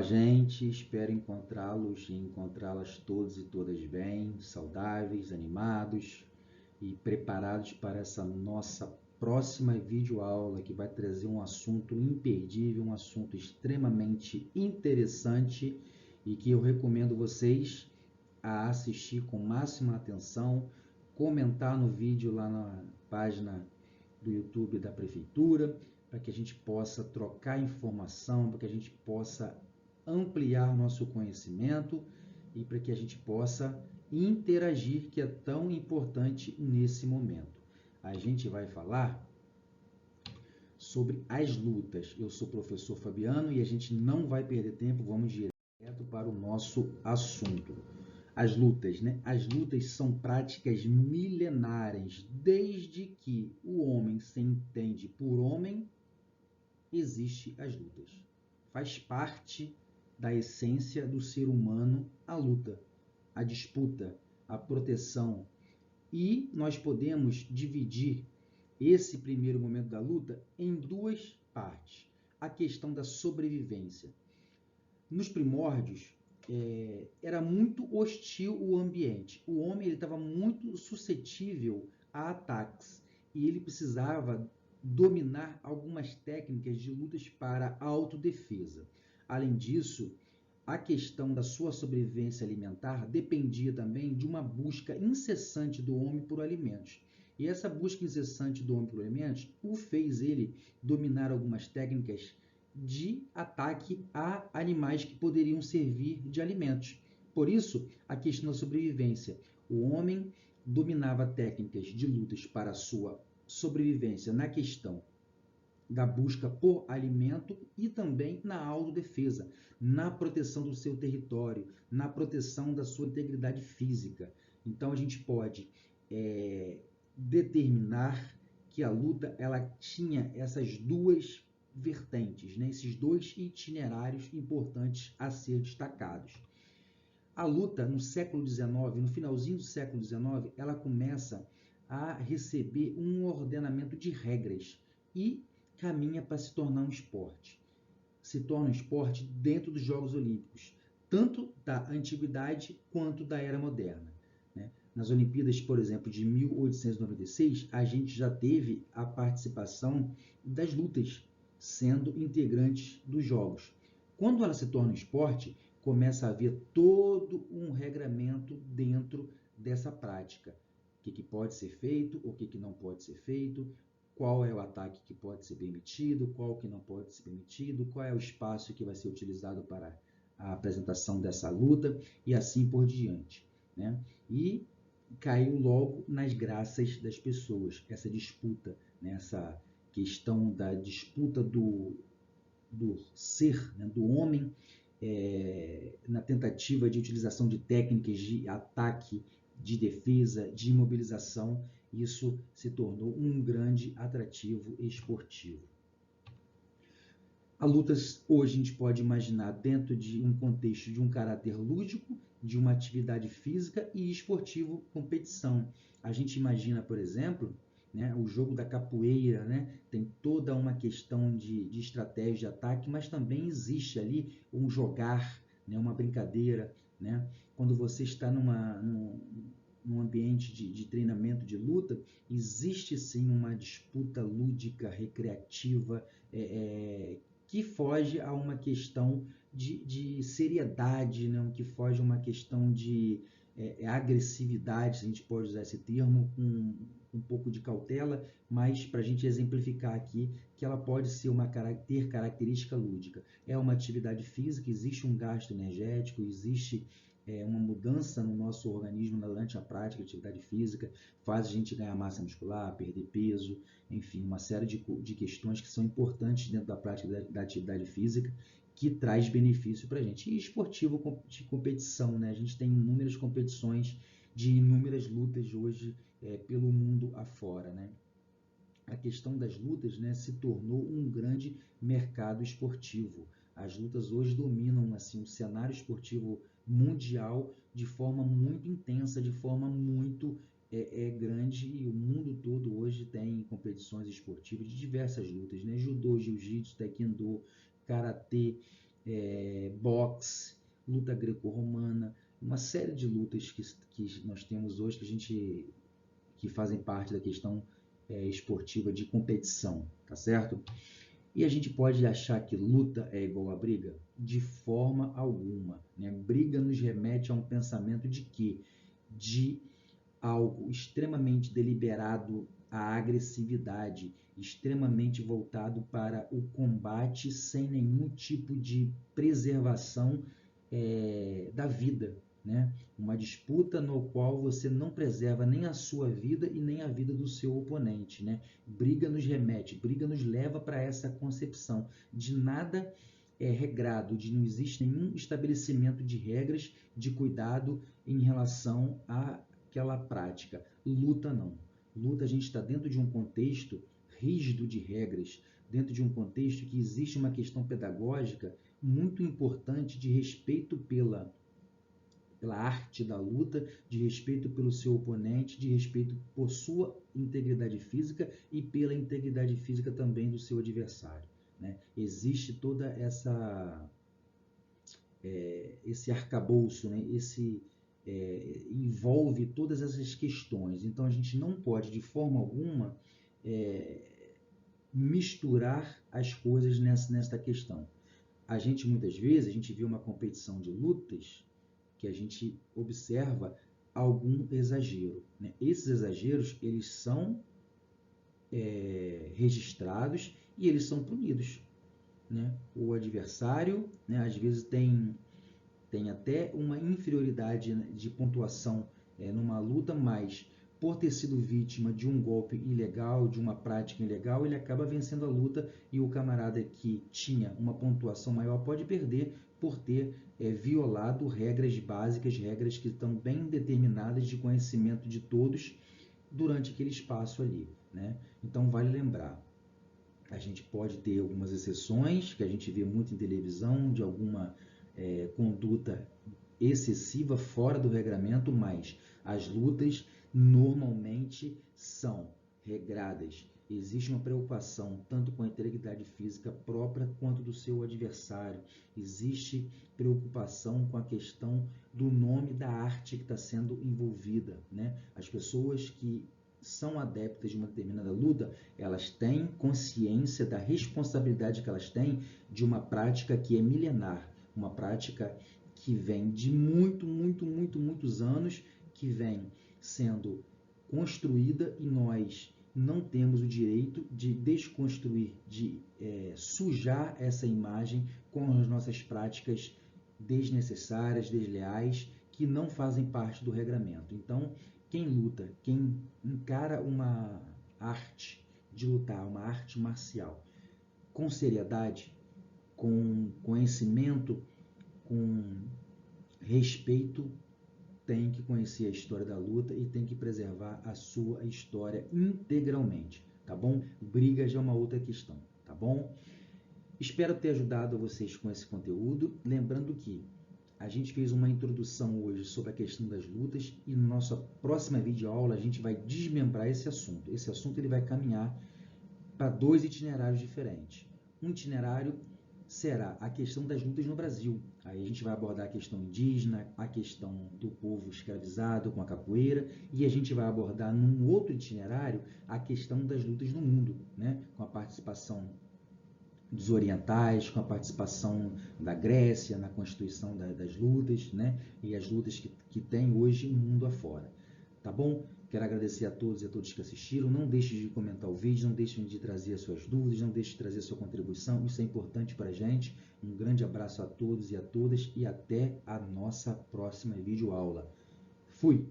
gente, espero encontrá-los e encontrá-las todos e todas bem, saudáveis, animados e preparados para essa nossa próxima videoaula que vai trazer um assunto imperdível, um assunto extremamente interessante e que eu recomendo vocês a assistir com máxima atenção, comentar no vídeo lá na página do YouTube da Prefeitura, para que a gente possa trocar informação, para que a gente possa ampliar nosso conhecimento e para que a gente possa interagir, que é tão importante nesse momento. A gente vai falar sobre as lutas. Eu sou o professor Fabiano e a gente não vai perder tempo, vamos direto para o nosso assunto. As lutas, né? As lutas são práticas milenares. Desde que o homem se entende por homem, existe as lutas. Faz parte da essência do ser humano a luta, a disputa, a proteção. E nós podemos dividir esse primeiro momento da luta em duas partes. A questão da sobrevivência. Nos primórdios, era muito hostil o ambiente. O homem estava muito suscetível a ataques e ele precisava dominar algumas técnicas de lutas para autodefesa. Além disso, a questão da sua sobrevivência alimentar dependia também de uma busca incessante do homem por alimentos. E essa busca incessante do homem por alimentos o fez ele dominar algumas técnicas de ataque a animais que poderiam servir de alimentos. Por isso, a questão da sobrevivência. O homem dominava técnicas de lutas para a sua sobrevivência na questão da busca por alimento e também na autodefesa, na proteção do seu território, na proteção da sua integridade física. Então, a gente pode determinar que a luta ela tinha essas duas vertentes, né? Esses dois itinerários importantes a ser destacados. A luta no século XIX, no finalzinho do século XIX, ela começa a receber um ordenamento de regras e caminha para se tornar um esporte. Se torna um esporte dentro dos Jogos Olímpicos, tanto da antiguidade quanto da era moderna, né? Nas Olimpíadas, por exemplo, de 1896, a gente já teve a participação das lutas sendo integrantes dos Jogos. Quando ela se torna um esporte, começa a haver todo um regramento dentro dessa prática. O que pode ser feito, o que não pode ser feito, qual é o ataque que pode ser permitido, qual que não pode ser permitido, qual é o espaço que vai ser utilizado para a apresentação dessa luta e assim por diante, né? E caiu logo nas graças das pessoas, essa disputa, né? Essa questão da disputa do ser, né? Do homem, na tentativa de utilização de técnicas de ataque, de defesa, de imobilização. Isso se tornou um grande atrativo esportivo. A luta hoje a gente pode imaginar dentro de um contexto de um caráter lúdico, de uma atividade física e esportivo competição. A gente imagina, por exemplo, né, o jogo da capoeira, né, tem toda uma questão de estratégia de ataque, mas também existe ali um jogar, né, uma brincadeira, né? Quando você está num ambiente de treinamento de luta, existe sim uma disputa lúdica, recreativa, que foge a uma questão de seriedade, né? Que foge a uma questão de agressividade, se a gente pode usar esse termo, com um pouco de cautela, mas para a gente exemplificar aqui que ela pode ser ter característica lúdica. É uma atividade física, existe um gasto energético, existe uma mudança no nosso organismo durante a prática de atividade física, faz a gente ganhar massa muscular, perder peso, enfim, uma série de questões que são importantes dentro da prática da atividade física, que traz benefício para a gente. E esportivo de competição, né? A gente tem inúmeras competições de inúmeras lutas hoje pelo mundo afora, né? A questão das lutas, né, se tornou um grande mercado esportivo. As lutas hoje dominam assim, o cenário esportivo mundial de forma muito intensa, de forma muito grande, e o mundo todo hoje tem competições esportivas de diversas lutas, né? Judô, jiu-jitsu, taekwondo, karatê, boxe, luta greco-romana, uma série de lutas que nós temos hoje que fazem parte da questão esportiva de competição, tá certo? E a gente pode achar que luta é igual a briga? De forma alguma, né? Briga nos remete a um pensamento de quê? De algo extremamente deliberado, à agressividade, extremamente voltado para o combate sem nenhum tipo de preservação da vida, né? Uma disputa no qual você não preserva nem a sua vida e nem a vida do seu oponente, né? Briga nos remete, briga nos leva para essa concepção de nada regrado, de não existe nenhum estabelecimento de regras de cuidado em relação àquela prática. Luta não. Luta, a gente está dentro de um contexto rígido de regras, dentro de um contexto que existe uma questão pedagógica muito importante de respeito pela arte da luta, de respeito pelo seu oponente, de respeito por sua integridade física e pela integridade física também do seu adversário, né? Existe toda esse arcabouço, né? Envolve todas essas questões. Então a gente não pode de forma alguma misturar as coisas nesta questão. A gente muitas vezes, a gente vê uma competição de lutas que a gente observa algum exagero, né? Esses exageros, eles são registrados e eles são punidos, né? O adversário, né, às vezes tem até uma inferioridade de pontuação numa luta, mas por ter sido vítima de um golpe ilegal, de uma prática ilegal, ele acaba vencendo a luta e o camarada que tinha uma pontuação maior pode perder por ter violado regras básicas, regras que estão bem determinadas de conhecimento de todos durante aquele espaço ali, né? Então vale lembrar, a gente pode ter algumas exceções que a gente vê muito em televisão, de alguma conduta excessiva fora do regramento, mas as lutas normalmente são regradas. Existe uma preocupação tanto com a integridade física própria quanto do seu adversário. Existe preocupação com a questão do nome da arte que está sendo envolvida, né? As pessoas que são adeptas de uma determinada luta, elas têm consciência da responsabilidade que elas têm de uma prática que é milenar, uma prática que vem de muitos anos, que vem sendo construída e nós não temos o direito de desconstruir, de sujar essa imagem com as nossas práticas desnecessárias, desleais, que não fazem parte do regramento. Então, quem luta, quem encara uma arte de lutar, uma arte marcial, com seriedade, com conhecimento, com respeito, tem que conhecer a história da luta e tem que preservar a sua história integralmente, tá bom? Briga já é uma outra questão, tá bom? Espero ter ajudado vocês com esse conteúdo, lembrando que a gente fez uma introdução hoje sobre a questão das lutas e na nossa próxima videoaula a gente vai desmembrar esse assunto. Esse assunto ele vai caminhar para 2 itinerários diferentes. Um itinerário será a questão das lutas no Brasil. Aí a gente vai abordar a questão indígena, a questão do povo escravizado com a capoeira, e a gente vai abordar num outro itinerário a questão das lutas no mundo, né? Com a participação dos orientais, com a participação da Grécia na constituição das lutas, né? E as lutas que tem hoje no mundo afora. Tá bom? Quero agradecer a todos e a todas que assistiram. Não deixe de comentar o vídeo, não deixe de trazer as suas dúvidas, não deixe de trazer a sua contribuição. Isso é importante para a gente. Um grande abraço a todos e a todas e até a nossa próxima videoaula. Fui!